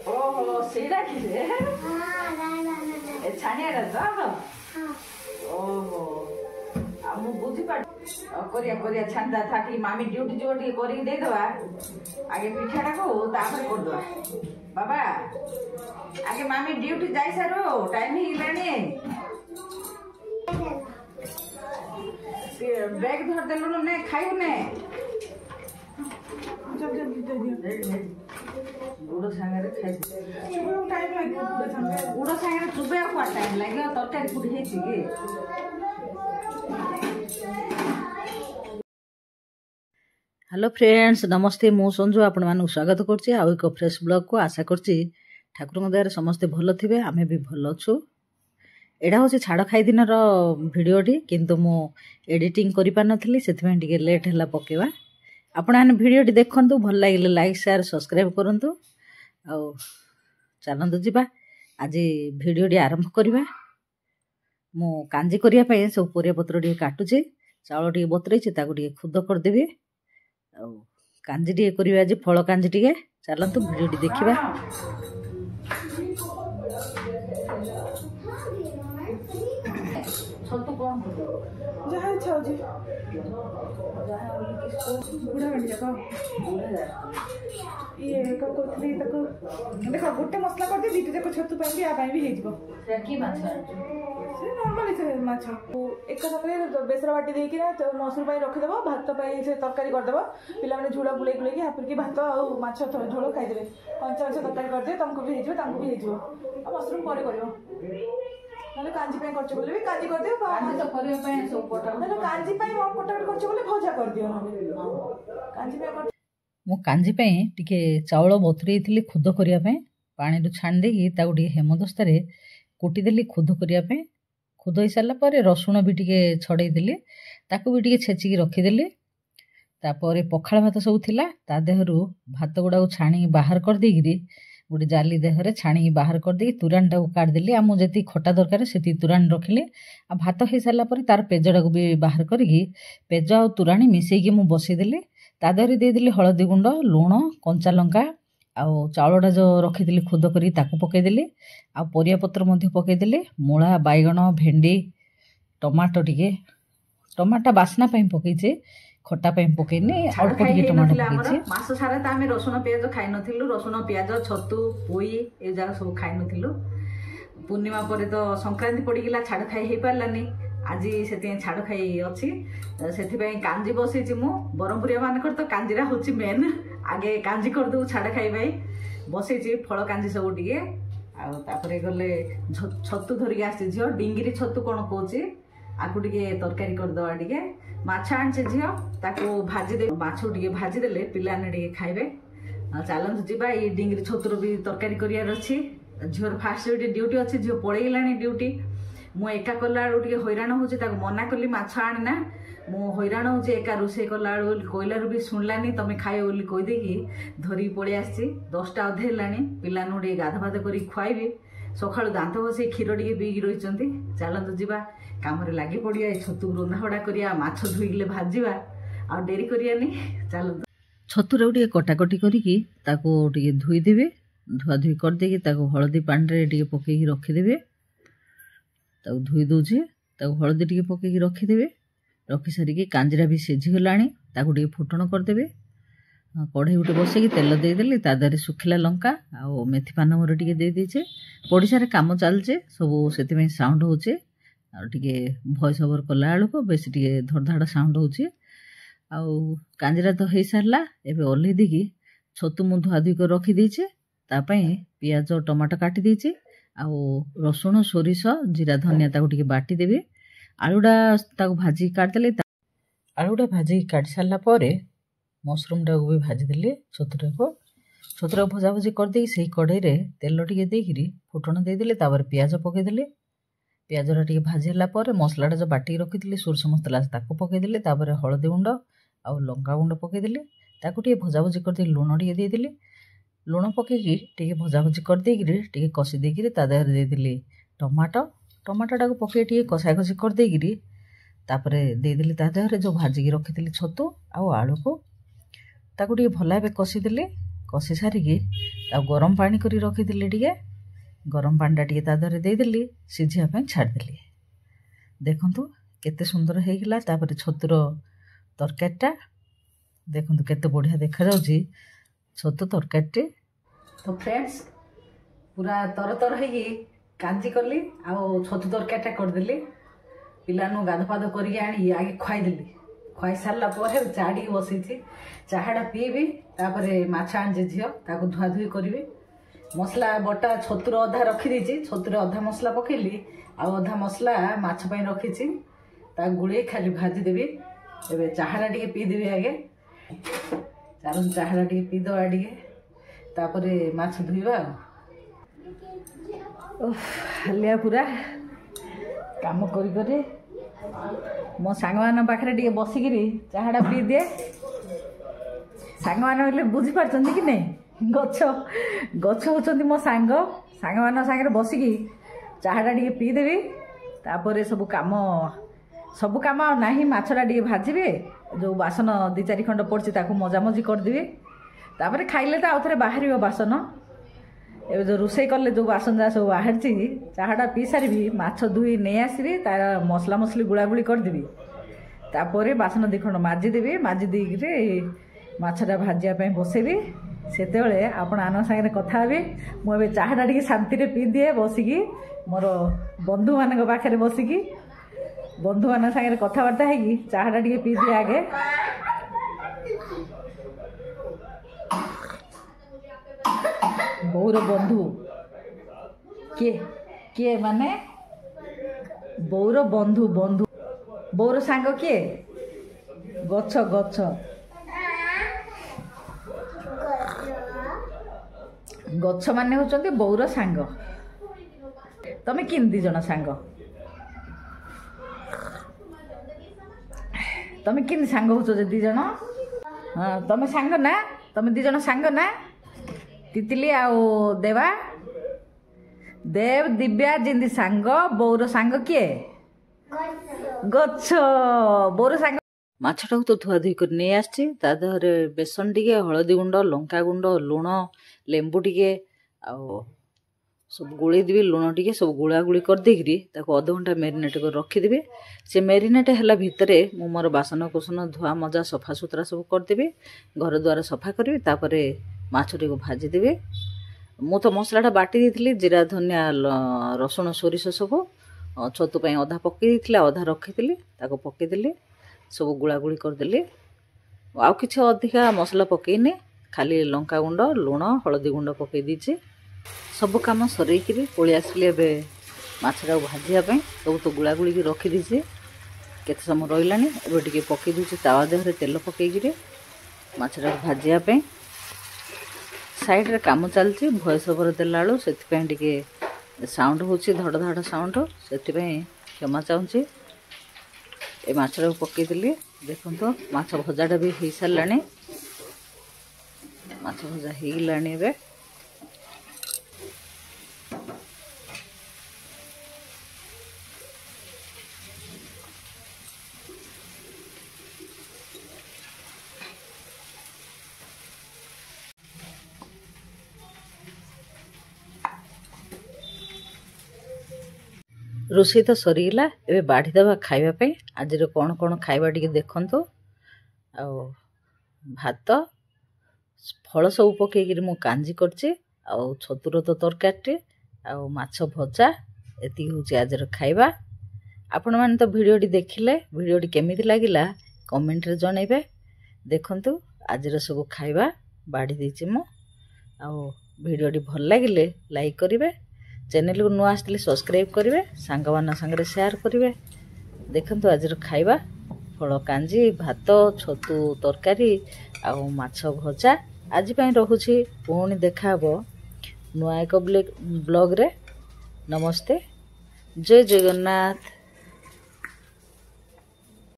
ओहो सीधा किसे छानिया ओहो मु बुझी पार करिया करिया छानदा थाटी मामी ड्यूटी जो टी करी दे दवा आगे पिठाटा को तापर कर दवा बाबा आगे मामी ड्यूटी जाई सारो टाइम ही लानी बैग धर देलु ने खाइउ ने जब जब गुड़ सांगे खाई टाइम लगे गुड़ सांगे चुबे टाइम लगे तरकारी कुछ है हेलो फ्रेंड्स नमस्ते मु संजू आपण मानक स्वागत करछि आ एक फ्रेश ब्लॉग को आशा करछि ठाकुर दयार समस्ते भल थिबे आमे भी भल अछु एडा होछि छाड़ खाई दिन रो वीडियोटी किंतु मु एडिटिंग करि पा नथली सेति में टिके लेट हला पकेवा आपण आन वीडियोटी देखंतु भल लागिले लाइक शेयर सब्सक्राइब करंतु आ चलंतु जिबा आज वीडियोटी आरंभ करिवा मु कांजी करिया पय सब परिया पत्र टिके काटुछि चावल टिके बतरैछि ताको टिके खुद कर देबे आ कांजी टिके करिवा आज फळ कांजी टिके चलंतु वीडियोटी देखिबा छतु कोन जहां इच्छा होजी जहां ओली किसको बुढ़ा बन जाको ये को कोथली तको देखो गुटे मसला कर दे दीटी देखो छतु पाई आ पाई भी हे जिवो से की माछ से नॉर्मल से माछ एक संगे बेसरा बाटी दे कि ना तो मसूर पाई रखि देबो भात पाई से तरकारी कर देबो पिला माने झुड़ा बुले बुले कि हापुर की भात आ माछ झोल खाइ देबे कंचा कंचा तरकारी कर दे तुमको भी हे जिवो तांको भी हे जिवो आ मशरूम परे करियो नले कांजी पे करछ बोले भी कांजी कर दियो कांजी तो करियो पे सब कोटा नले कांजी पे हम कोटा करछ बोले भजा कर दियो नले कांजी पे कर मो कांजी पे टिके चावल बतुरई थिली खुद करिया पे पानी रु छान देगी ताको टिके हेमदस्ता रे कुटी देली खुद करिया पे खुद होई साला पर रसुण भी टिके छड़ई देली ताको भी टिके छेची की रखी देली तापर पखाळ भात सब थिला ता देहरु भात गुडा को छाणी बाहर कर देगिरी गोटे जाली देहरे छाणी बाहर कर दे तुरानटा को काट देली आ मु जति खटा दरकार सेति तुरान रखिले आ भात हे साला पर तार पेजडा को भी बाहर करिकी पेज आ तुरानी मिसई के मु बसई देली ता देहरे दे देली हळदी गुंड लूण कंचा लंका आ चावलटा जो रखी देली खुद करी ताको पके देली आ परिया पत्र मध्ये पके देली मूला बैगण भेंडी टमाटो टिके टमाटा बासना पई पकेचे खटा पे पकेनी अल्प टिके टमाटो पकेछि मास सारा त आमे रसुण प्याज खाइ नथिलु रसुण प्याज छतु पोई ए जागा सब खाइ नथिलु पूर्णिमा परे तो संक्रांति पड़ी गेला छाड़ खाइ हे पारलानी आज सेति छाड़ खाइ अछि सेति पई कांजी बसेछि मु बरमपुरिया मानकर तो कांजीरा होछि मेन आगे कांजी कर दउ छाड़ खाइ भाई बसेछि फळ कांजी सब टिके आ तापरे गले छतु धरि आछि झियो डिंगिरी छतु कोन कोछि आकु टिके तरकारी कर दवा टिके माछ आनछे झियो ताको भाजी दे माछ टिके भाजी देले पिलाने टिके खाइबे चलंतु जिबा ई डिंगरी छतुर भी तरकारी करियार अछि झियोर फास्ट ड्यूटी अछि झियो पळै गेलानी ड्यूटी मु एका कला टिके हैरान होछि ताको मना करली माछ आनना मु हैरान होछि एका रोसे कला कोइलार भी सुनलानी तमे खाइयो बोली कहि देकी धरी पळै आछि 10टा अधे लानी पिलानो टिके गाधा भात करी खुआइबे सकाळु दांत बसे क्षीर टिके पीकी रहिचंती चलंतु जिबा कामरे लागि पड़िया छतु रंधाबड़ा करिया माछ धोइले भाजीबा आ डेरी करियानी चलंतु छतु रे टिके कटाकटी करिकी ताको टिके धोई देबे धुआ धुई कर देकी ताको हळदी पानी रे टिके पकेकी रखि देबे ताको धोई दोजे ताको हळदी टिके पकेकी रखि देबे रखि सारी की कांजरा भी सेझी गलानी ताको टिके फुटण कर देबे कढ़ई उठे बसेकी तेल दे देली ता देरे सुखिला लंका आ मेथी पान मोर टिके दे देछे पड़िसा रे काम चलछे सब सेति में साउंड होछे आ टिके वॉइस ओवर कला आलु को बेसी टिके धड़धाड़ साउंड होछे आ कांजरा तो हे सारला एबे ओल्हे दिकी छतु मु धुआ धुई कर रखी देछे ता पई पियाज टमाटो काटी देछे आ रसुण सोरिष जीरा धनिया ताको टिके बाटी देबे आलुडा ताको भाजी काट देले आलुडा भाजी काट सारला परे मशरूम टा को भी भाजी देले छतुरा भजा भजी कर दे सही कढ़ई रे तेल टिके देकिरी फुटण दे देले तापर पियाज पके देले पियाजरा टिके भाजी हला पर मसलाटा जो बाटी रखिथिले सोरष मसला ताको पके देले तापर हळदी गुंड आ लंका गुंड पके देले ताकू टिके भजाभुजी करदे लुण टिके देदेली लुण पकईकि टिके भजाभुजी करदेकि टिके कषि देकि ता देहरे देदेली टमाटोटा को पकई टिके कषा कषि करदेकि तापरे देदेली ता देहरे जो भाजिकी रखिथिली छतु आउ आलू को ताकू टिके भल भाबे कषिदेली कषि सारिकी गरम पानी करी रखिथिली टिके गरम पानीटा टिके ता देहरे देदेली सिझिया पई छाड़देली देखंतु केते सुंदर हेगला तापरे छतुर तरकारीटा देखंतु केते बढ़िया देखा जाउची छतु तरकारीटे। तो फ्रेंड्स पूरा तर तर हेगी कांजी कली आ छतु तरकारीटा करदेली पिलानु गाधपाद करके आनी आगे खुआईदेली खुआई सारा पर चाड़ी बसी चाहाटा पीबी तापरे माछ आनी झील ताकू धुआ धुई करी मसला बटा छतुर अधा रखीदी छतुर अधा मसला पकेली आ अधा मसला माछ पाई रखी गुड़े खाली भाजीदेवी एवं चाहाटा टे पीदेवी आगे चारण चाहाटा टे पीदवा टे तापर माछ धुआ हालिया पूरा काम करी मो सांग मान पाखे टे बसिकी चाहाटा पी दिए सांग मैंने बुझी पार्टी कि नहीं गछ गछ होचंती मो सांग सांग मान सागर बसिकी चाहाटा टे पीदेवी तापर सब काम ना माछटा टे भाजबे जो बासन 2-4 खंड पड़ी मजामजी करदेवी तापर खाइले तो आउ थे बाहर बासन ए जो रोषे कले जो बासन जहाँ सब बाहर चाहाटा पी सारी माछ धुई नहीं आसबि तार मसला मसली गुड़ागुड़ी करदेवी तापर बासन 2 खंड माजिदेवी माजी देकी माछटा भाजियापी बसेबी सेतेबेले आपण आन सागरे कथा हेबी मुझे चाहाटा टे शांति पी दिए बसिकी मोर बंधु मान पाखे बसिकी बंधु मान सागरे कथबार्ता है चाहाटा टे पी दिए आगे बौर बंधु किए किए माने बौर बंधु बंधु बौर सांग किए गछ गछ गछ माने होचंती बौर सांग तमे किन 2 जण सांग तमे किन सांग होचो जे 2 जण हाँ तमे सांग ना तमे 2 जण सांग ना तितली आउ देवा देव दिव्या जिंदी सांग बौर सांग किए गछ बौर सांग माछटा तो धुआ धुई कर नहीं आसछि ता देहरे बेसन टिके हलदी गुंड लंका गुंड लुण लेंबू टिके आ सब गोले देवी लुण टिके सब गुड़ागुड़ी करदेकि अध घंटा मेरीनेट कर रखीदेवी से मेरीनेट है भितर मु मोर बासन कुसन धुआ मजा सफा सुतरा सब करदेवी घर द्वार सफा करी तापर माछटी को भाजीदेवी मु तो मसलाटा बाटी देइथिली जीरा धनिया रसुण सोरिष सब छतु पाई अधा पकई अधा रखी पकईदेली सब गुड़ागुड़ी करदेली आउ किछि अधिका मसला पकईनी खाली लंका गुंड लुण हलदी गुंड पकई दीची सब काम सरईकरी पलि आसली ए माछटा भाजियापी सब तो गुड़ागुड़ी रखी दीची केते समय रहिलानी एबे टिके पकई दूची तावा देहरे तेल पकईकरी माछटा भाजियापी साइड रे काम चलची वॉइस ओवर देला बेलू सेथिपई टिके साउंड होची धड़ धड़ साउंड सेथिपई क्षमा चाहूँगी ए माछटा पकईदेली देखो माछ भजाटा भी हो साराणी माछ भजा होगलानी ए रोषे तो सरीगला ए बाढ़ीदेवा खावाई आज कौन कौन खावा टी देखु आ भात फल सब पकईकि मु कांजी करछि आ छतुर तो तरकारी आ माछ भजा एति होछि आज खाइबा। आपण माने तो वीडियोटी देखिले वीडियोटी केमिति लागिला कमेंट रे जणैबे। देखंतु आज सब खाइबा बाढ़ी देछि मु आ वीडियोटी भल लागिले लाइक करिवे चैनल को नुआ आसले सब्सक्राइब करेंगे सांग मान सांगे शेयर करेंगे। देखंतु आज खाइबा फल कांजी भात छतु तरकारी आ माछ भजा आज पई रहुछि पुणी देखा नुआ एक ब्लॉग रे। नमस्ते जय जगन्नाथ।